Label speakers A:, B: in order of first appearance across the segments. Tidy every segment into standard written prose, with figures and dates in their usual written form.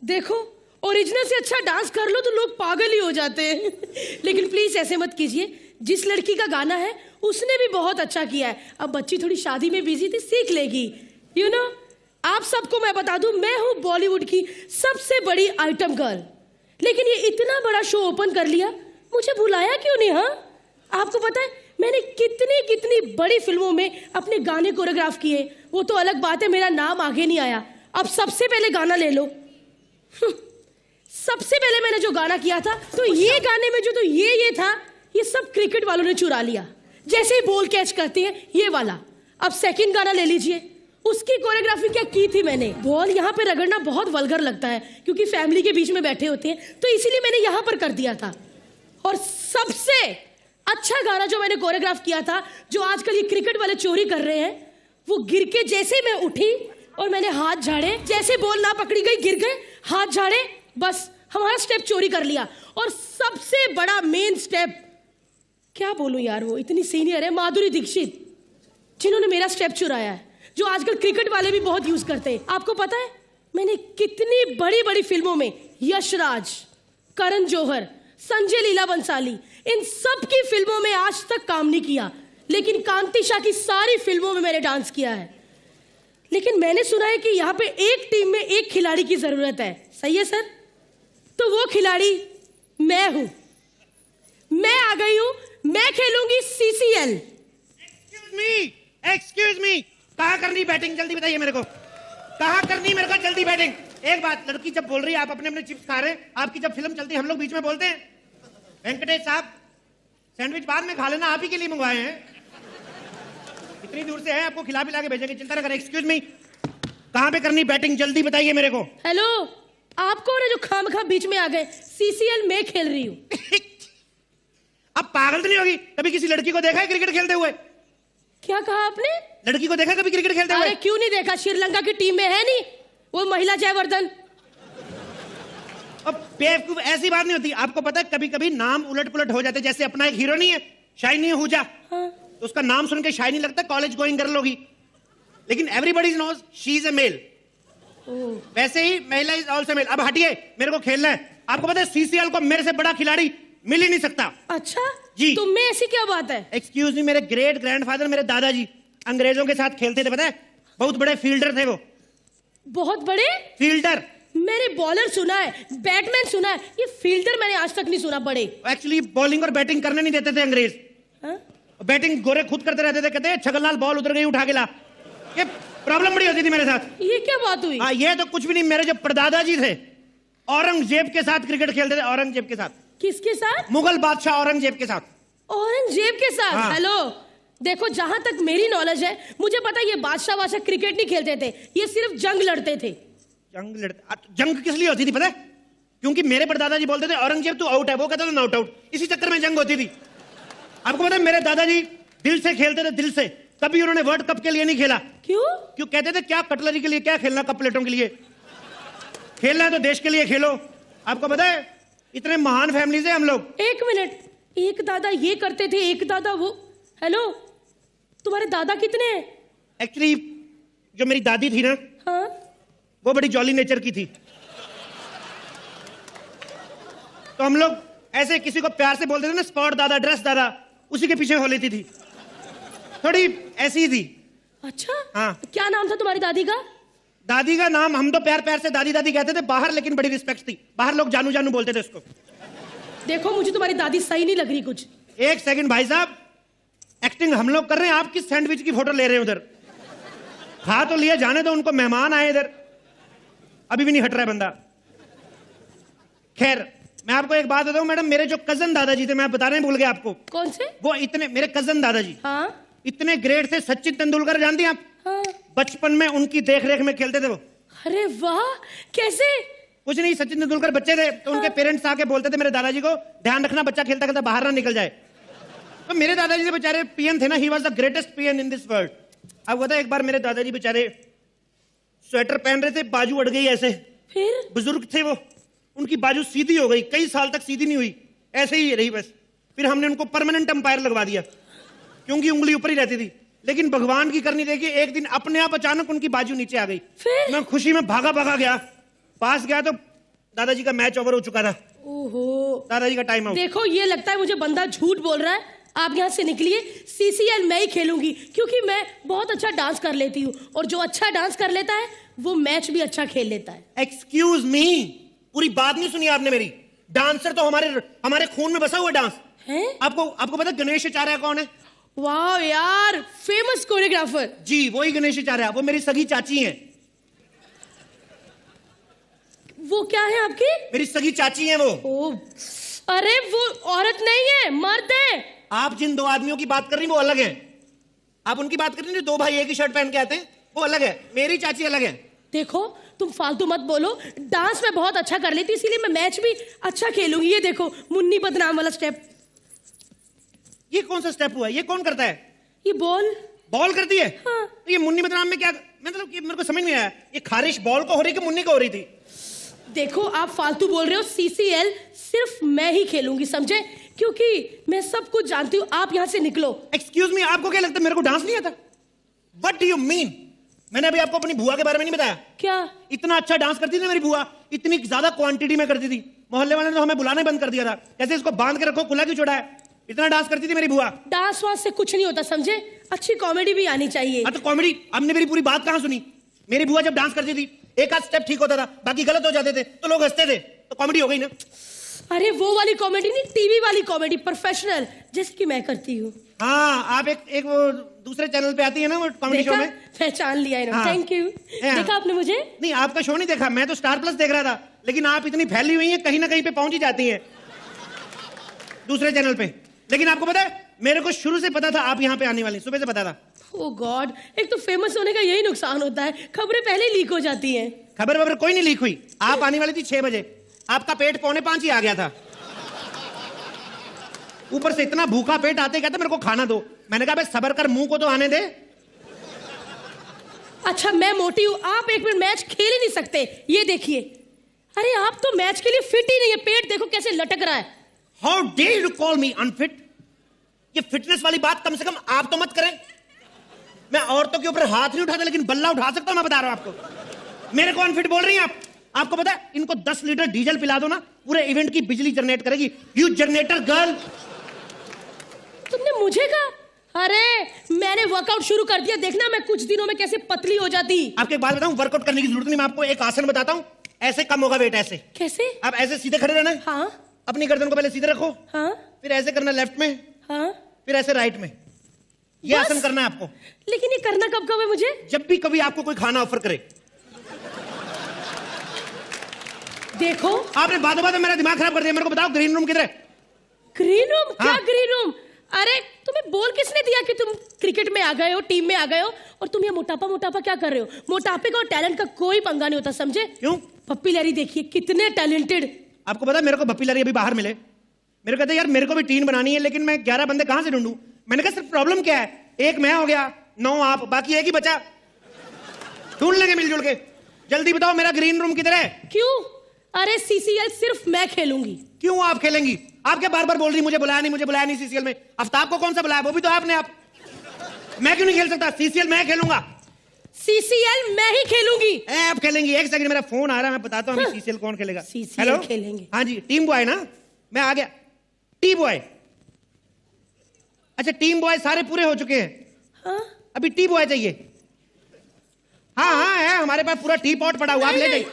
A: देखो ओरिजिनल से अच्छा डांस कर लो तो लोग पागल ही हो जाते हैं। लेकिन प्लीज ऐसे मत कीजिए, जिस लड़की का गाना है उसने भी बहुत अच्छा किया है। अब बच्ची थोड़ी शादी में बिजी थी, सीख लेगी। यू नो, आप सबको मैं बता दूं, मैं हूं बॉलीवुड की सबसे बड़ी आइटम गर्ल। लेकिन ये इतना बड़ा शो ओपन कर लिया, मुझे बुलाया क्यों नहीं? हाँ, आपको पता है मैंने कितनी कितनी बड़ी फिल्मों में अपने गाने कोरियोग्राफ किए। वो तो अलग बात है, मेरा नाम आगे नहीं आया। अब सबसे पहले गाना ले लो। सबसे पहले मैंने जो गाना किया था, तो ये गाने में जो तो ये था, ये सब क्रिकेट वालों ने चुरा लिया। जैसे ही बॉल कैच करते हैं, ये वाला। अब सेकंड गाना ले लीजिए, उसकी कोरियोग्राफी क्या की थी मैंने। बॉल यहाँ पे रगड़ना बहुत वल्गर लगता है, क्योंकि फैमिली के बीच में बैठे होते हैं, तो इसीलिए मैंने यहाँ पर कर दिया था। और सबसे अच्छा गाना जो मैंने कोरियोग्राफ किया था, जो आजकल ये क्रिकेट वाले चोरी कर रहे हैं, वो गिर के जैसे मैं उठी और मैंने हाथ झाड़े, जैसे बॉल ना पकड़ी गई, गिर गए, हाथ झाड़े, बस हमारा स्टेप चोरी कर लिया। और सबसे बड़ा मेन स्टेप, क्या बोलूं यार, वो इतनी सीनियर है, माधुरी दीक्षित, जिन्होंने मेरा स्टेप चुराया है, जो आजकल क्रिकेट वाले भी बहुत यूज करते हैं। आपको पता है मैंने कितनी बड़ी बड़ी फिल्मों में यशराज, करण जौहर, संजय लीला बंसाली, इन सब की फिल्मों में आज तक काम नहीं किया, लेकिन कांति शाह की सारी फिल्मों में मैंने डांस किया है। लेकिन मैंने सुना है कि यहाँ पे एक टीम में एक खिलाड़ी की जरूरत है। सही है सर? तो वो खिलाड़ी मैं हूं। मैं आ गई हूं, मैं खेलूंगी CCL।
B: एक्सक्यूज मी, कहाँ करनी बैटिंग, जल्दी बताइए मेरे को, कहाँ करनी मेरे को जल्दी बैटिंग। एक बात, लड़की जब बोल रही है, आप अपने अपने चिप्स खा रहे हैं, आपकी जब फिल्म चलती है हम लोग बीच में बोलते हैं। वेंकटेश साहब, सैंडविच बाद में खा लेना, आप ही के लिए मंगवाए हैं, इतनी दूर से है, आपको खिला पिला के भेजेंगे, चिंता न करें। एक्सक्यूज मी, कहाँ पे करनी बैटिंग, जल्दी बताइए मेरे को।
A: हेलो, आप कौन है जो खामखा बीच में आ गए? CCL मैं खेल रही हूँ।
B: अब पागल तो नहीं होगी? कभी किसी लड़की को देखा है क्रिकेट खेलते हुए?
A: क्या कहा आपने?
B: लड़की को देखा कभी क्रिकेट खेलते हुए?
A: अरे क्यों नहीं देखा, श्रीलंका की टीम में है नहीं वो महिला जयवर्धन।
B: अब बेवकूफ, ऐसी बात नहीं होती। आपको पता है कभी कभी नाम उलट पुलट हो जाते। जैसे अपना एक हीरो नहीं है, शाइनी आहूजा,
A: हाँ।
B: तो उसका नाम सुन के शाइनी लगता है कॉलेज गोइंग गर्ल होगी, लेकिन everybody knows she is a male. वैसे ही महिला इज ऑल्सो मेल। अब हटिए, मेरे को खेलना है। आपको पता है CCL को मेरे से बड़ा खिलाड़ी मिल ही नहीं सकता।
A: अच्छा
B: जी,
A: तुम में ऐसी क्या बात है?
B: एक्सक्यूज मी, मेरे ग्रेट ग्रैंडफादर, मेरे दादाजी अंग्रेजों के साथ खेलते थे, पता है? बहुत बड़े फील्डर थे वो।
A: बहुत बड़े
B: फील्डर?
A: मैंने बॉलर सुना है, बैटमैन सुना है, ये फील्डर मैंने आज तक नहीं सुना। बड़े
B: एक्चुअली बॉलिंग और बैटिंग करने नहीं देते थे अंग्रेज। बैटिंग गोरे खुद करते रहते थे, कहते छगनलाल बॉल उधर गई उठा के ला। ये प्रॉब्लम बड़ी होती थी मेरे साथ।
A: ये क्या बात हुई?
B: हाँ, ये तो कुछ भी नहीं। मेरे जो परदादा जी थे, औरंगजेब के साथ क्रिकेट खेलते थे। औरंगजेब के साथ?
A: किसके साथ?
B: मुगल बादशाह औरंगजेब के साथ।
A: औरंगजेब के साथ?
B: हाँ।
A: हेलो देखो, जहां तक मेरी नॉलेज है, मुझे पता है ये बादशाह क्रिकेट नहीं खेलते थे, ये सिर्फ जंग लड़ते थे।
B: जंग किस लिए होती थी पता है? क्योंकि मेरे परदादाजी बोलते थे औरंगजेब तू आउट है, वो कहता था नॉट आउट, इसी चक्कर में जंग होती थी। आपको पता है मेरे दादाजी दिल से खेलते थे, दिल से। कभी उन्होंने वर्ल्ड कप के लिए नहीं खेला।
A: क्यों?
B: क्यों? कहते थे क्या कटलरी के लिए क्या खेलना, कप प्लेटों के लिए खेलना है तो देश के लिए खेलो। आपको पता है इतने महान फैमिली से हम लोग।
A: एक मिनट, एक दादा ये करते थे, एक दादा वो। हेलो, तुम्हारे दादा कितने हैं?
B: एक्चुअली जो मेरी दादी थी ना,
A: हाँ?
B: वो बड़ी जॉली नेचर की थी, तो हम लोग ऐसे किसी को प्यार से बोलते थे ना, स्पॉट दादा, ड्रेस दादा, उसी के पीछे हो लेती थी। थोड़ी ऐसी ही थी।
A: अच्छा,
B: हाँ।
A: क्या नाम था तुम्हारी दादी का?
B: दादी का नाम हम तो प्यार प्यार से दादी दादी कहते थे बाहर, लेकिन बड़ी रिस्पेक्ट थी। बाहर लोग जानू जानू बोलते थे उसको।
A: देखो मुझे तुम्हारी दादी सही नहीं लग रही कुछ।
B: एक सेकंड भाई साहब, एक्टिंग हम लोग कर रहे हैं, आप किस सैंडविच की फोटो ले रहे हैं उधर? खा तो लिया, जाने दो उनको, मेहमान आए इधर, अभी भी नहीं हट रहा है बंदा। खैर, मैं आपको एक बात बताऊं मैडम, मेरे जो कजन दादाजी थे, मैं बता रहे हैं, भूल गए आपको?
A: कौन से?
B: वो इतने, मेरे कजन दादाजी
A: हाँ?
B: इतने ग्रेट थे। सचिन तेंदुलकर जानती हैं आप?
A: हाँ।
B: बचपन में उनकी देख रेख में खेलते थे वो।
A: अरे वाह, कैसे?
B: कुछ नहीं, सचिन तेंदुलकर बच्चे थे तो उनके पेरेंट्स आके बोलते थे मेरे दादाजी को, ध्यान रखना बच्चा खेलता खेलता बाहर ना निकल जाए। तो मेरे दादाजी से बेचारे पीएन थे ना, he was the greatest PN in this world. अब पता है, एक बार मेरे दादाजी बेचारे स्वेटर पहन रहे थे, बाजू अड़ गई ऐसे।
A: फिर?
B: बुजुर्ग थे वो, उनकी बाजू सीधी हो गई, कई साल तक सीधी नहीं हुई, ऐसे ही रही बस। फिर हमने उनको परमानेंट अंपायर लगवा दिया, क्योंकि उंगली ऊपर ही रहती थी। लेकिन भगवान की करनी देखिए, एक दिन अपने आप अचानक उनकी बाजू नीचे आ गई।
A: फिर?
B: मैं खुशी में भागा भागा गया, पास गया तो दादाजी का मैच ओवर हो चुका था,
A: ओहो,
B: दादाजी का टाइम आउट।
A: देखो ये लगता है मुझे बंदा झूठ बोल रहा है। आप यहाँ से निकलिए, सीसीएल मैं ही खेलूंगी क्योंकि मैं बहुत अच्छा डांस कर लेती हूँ और जो अच्छा डांस कर लेता है वो मैच भी अच्छा खेल लेता है।
B: एक्सक्यूज मी, पूरी बात नहीं सुनी आपने मेरी। डांसर तो हमारे खून में बसा हुआ डांस
A: है।
B: आपको पता गणेश आचार्य कौन है?
A: वाह यार, फेमस कोरियोग्राफर।
B: जी वही गणेश आचार्य, वो मेरी सगी चाची हैं।
A: वो क्या है आपकी?
B: मेरी सगी चाची हैं वो।
A: ओ, अरे वो औरत नहीं है, मर्द है।
B: आप जिन दो आदमियों की बात कर रही हैं वो अलग हैं। आप उनकी बात कर रही हैं, दो भाई एक ही शर्ट पहन के आते हैं, वो अलग है। मेरी चाची अलग है।
A: देखो तुम फालतू मत बोलो, डांस मैं बहुत अच्छा कर लेती इसीलिए मैं मैच भी अच्छा खेलूंगी। ये देखो मुन्नी बदनाम वाला स्टेप।
B: ये कौन सा स्टेप हुआ? ये कौन करता है?
A: ये
B: बॉल करती है।
A: हाँ।
B: तो ये मुन्नी बदनाम में क्या मतलब, ये मेरे को समझ नहीं आया। ये खारिश बॉल को हो रही कि मुन्नी को हो रही थी?
A: देखो आप फालतू बोल रहे हो, सीसीएल सिर्फ मैं ही खेलूंगी, समझे? क्योंकि मैं सब कुछ जानती हूँ। आप यहाँ से निकलो।
B: एक्सक्यूज मी, आपको क्या लगता है मेरे को डांस नहीं आता? What do you mean? मैंने अभी आपको अपनी बुआ के बारे में नहीं बताया
A: क्या?
B: इतना अच्छा डांस करती थी मेरी बुआ, इतनी ज्यादा क्वांटिटी में करती थी, मोहल्ले वाले ने तो हमें बुलाना बंद कर दिया था। कैसे इसको बांध के रखो, खुला क्यों छोड़ा है? इतना डांस करती थी मेरी बुआ।
A: डांस वांस से कुछ नहीं होता, समझे? अच्छी कॉमेडी भी आनी चाहिए।
B: हाँ तो कॉमेडी, आपने मेरी पूरी बात कहाँ सुनी? मेरी बुआ जब डांस करती थी एक आध स्टेप ठीक होता था, बाकी गलत हो जाते थे तो लोग हंसते थे, तो कॉमेडी हो गई ना।
A: अरे वो वाली कॉमेडी नहीं, टीवी वाली कॉमेडी, प्रोफेशनल, जैसे कि मैं करती हूँ।
B: हाँ आप एक वो दूसरे चैनल पे आती है ना वो कॉमेडी शो में।
A: पहचान लिया इन्होंने।
B: हाँ।
A: Thank you.
B: हाँ।
A: देखा आपने मुझे?
B: नहीं आपका शो नहीं देखा, मैं तो स्टार प्लस देख रहा था, लेकिन आप इतनी फैली हुई हैं कहीं ना कहीं पे पहुंच ही जाती हैं दूसरे चैनल पे। लेकिन आपको पता है मेरे को शुरू से पता था आप यहाँ पे आने वाली, सुबह से पता था।
A: ओह गॉड, एक तो फेमस होने का यही नुकसान होता है, खबरें पहले लीक हो जाती हैं।
B: खबर कोई नहीं लीक हुई। आप आने वाली थी 6 बजे, आपका पेट 4:45 ही आ गया था। ऊपर से इतना भूखा पेट आते कहता मेरे को खाना दो। मैंने कहा सबर कर, मुंह को तो आने दे।
A: अच्छा मैं मोटी हूँ, आप एक मिनट मैच खेल ही नहीं सकते। ये देखिए, अरे आप तो मैच के लिए फिट ही नहीं है, पेट देखो कैसे लटक रहा है।
B: How dare you call me unfit? ये फिटनेस वाली बात कम से कम आप तो मत करें। मैं औरतों के ऊपर हाथ नहीं उठाता, लेकिन बल्ला उठा सकता हूं, मैं बता रहा हूं आपको। मेरे को अनफिट बोल रही हैं आप? आपको पता है इनको 10 लीटर डीजल पिला दो ना, पूरे इवेंट की बिजली जनरेट करेगी। You generator girl.
A: तुमने मुझे कहा? अरे मैंने वर्कआउट शुरू कर दिया, देखना मैं कुछ दिनों में कैसे पतली हो जाती।
B: आपको एक बात बताऊं, वर्कआउट करने की जरूरत नहीं, मैं आपको एक आसन बताता हूं, ऐसे कम होगा वेट। ऐसे
A: कैसे?
B: आप ऐसे सीधे खड़े रहना है।
A: हाँ
B: अपनी गर्दन को पहले सीधे रखो।
A: हाँ
B: फिर ऐसे करना लेफ्ट में,
A: हाँ,
B: फिर ऐसे राइट में। ये
A: बस?
B: आसन करना है आपको।
A: लेकिन ये करना कब कब है मुझे?
B: जब भी कभी आपको कोई खाना ऑफर करे।
A: देखो
B: आपने बातों बातों मेरा दिमाग खराब कर दिया। मेरे को बताओ ग्रीन रूम किधर है?
A: Green room? क्या
B: हाँ।
A: Green room? अरे तुम्हें बोल किसने दिया कि तुम क्रिकेट में आ गए हो, टीम में आ गए हो? और तुम ये मोटापा क्या कर रहे हो? मोटापे का और टैलेंट का कोई पंगा नहीं होता, समझे?
B: क्यों?
A: पप्पी लहरी देखिए कितने टैलेंटेड।
B: आपको पता है मेरे को पप्पी लहरी अभी बाहर मिले, मेरे को कहते यार मेरे को भी टीम बनानी है, लेकिन मैं 11 बंदे कहां से ढूंढूं? मैंने कहा सर प्रॉब्लम क्या है? एक मैं हो गया, 9 आप, बाकी एक ही बचा, ढूंढ लेंगे मिलजुल के। जल्दी बताओ मेरा ग्रीन रूम किधर है?
A: क्यों? अरे सीसीएल सिर्फ मैं खेलूंगी।
B: क्यों आप खेलेंगी? आप क्या बार बार बोल रही मुझे बुलाया नहीं सीसीएल में? आफ्ताब को कौन सा बुलाया? वो भी तो आपने। आप मैं क्यों नहीं खेल सकता? सीसीएल मैं खेलूंगा।
A: सीसीएल मैं ही खेलूंगी।
B: आप खेलेंगी? एक सेकंड मेरा फोन आ रहा है, मैं बताता हूँ सीसीएल कौन खेलेगा।
A: सीसीएल
B: हेलो
A: खेलेंगे।
B: हाँ जी, टीम बॉय ना, मैं आ गया। टी बॉय, अच्छा टीम बॉय सारे पूरे हो चुके हैं।
A: हाँ?
B: अभी टी बॉय चाहिए। हाँ है हमारे पास पूरा टी पॉट पड़ा हुआ, आप ले जाइए।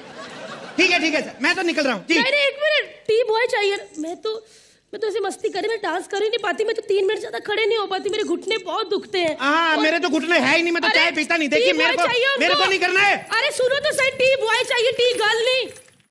B: ठीक है सर, मैं तो निकल रहा हूँ।
A: नहीं एक मिनट, टी बॉय चाहिए। मैं तो ऐसे मस्ती करी, मैं डांस कर ही नहीं पाती, मैं तो 3 मिनट ज्यादा खड़े नहीं हो पाती, मेरे घुटने बहुत दुखते हैं।
B: हाँ मेरे तो घुटने है ही नहीं, मैं तो चाय पीता नहीं। देखिए मेरे को नहीं करना है।
A: अरे सुनो तो सही, टी बॉय चाहिए, टी गर्ल नहीं।